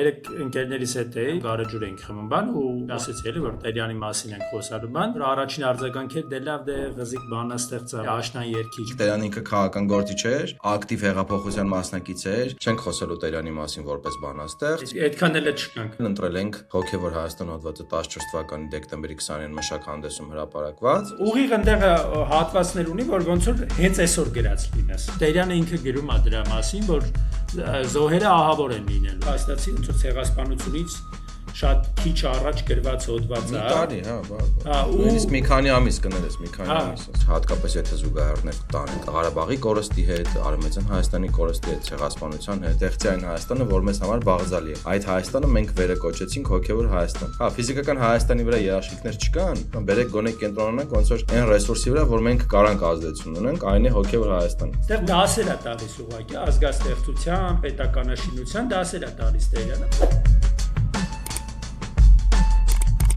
երեք ընկերներիս հետ էի, գարեջուր էինք խմում բան ու ասեցի էլի որ Տերյանի մասին ենք խոսալու բան։ Դրա առաջին արձագանքը դե լավ դե ղզիկ բանաստեղծ աշնան երգիչ։ Տերյանը ինքը քաղաքական գործիչ էր, ակտիվ հեղափոխության մասնակից էր։ Չենք խոսելու Տերյանի մասին որպես բանաստեղծ։ Այդքան էլ չկանք։ Ընտրել ենք Հոգևոր Հայաստան հոդվածը 14 թվականի դեկտեմբերի 29-ին մշակ հանդեսում հրապարակված։ Ուղիղ ընդեղը հատվածներ ունի, որ ոնց որ հենց այսօր գրած լինես։ Տերյանը ինքը գրում է դրա մասին, որ զոհերը ահավոր են լինելու։ Փաստացի ոնց որ ցեղասպանությունից շատ քիչ առաջ գրված հոդված է։ Մի տարի, հա, նույնիսկ մի քանի ամիս կներես, մի քանի ամիս։ Հատկապես եթե զուգահեռներ տանենք Ղարաբաղի կորստի հետ, Արևմտյան Հայաստանի կորստի հետ, ցեղասպանության հետ, եղցի այն Հայաստանը, որ մեզ համար բաղձալի է։ Այդ Հայաստանը մենք վերակոչեցինք Հոգևոր Հայաստան։ Հա, ֆիզիկական Հայաստանի վրա երաշխիքներ չկան, բերեք գոնե կենտրոնանանք ոնց որ այն ռեսուրսի վրա, որ մենք կարանք ազդեցություն ունենք, այն է Հոգևոր Հայաստանը։ Այդտեղ դասեր է տալիս ուղղակի ազգաստեղծության, պետականաշինության դասեր է տալիս Տերյանը։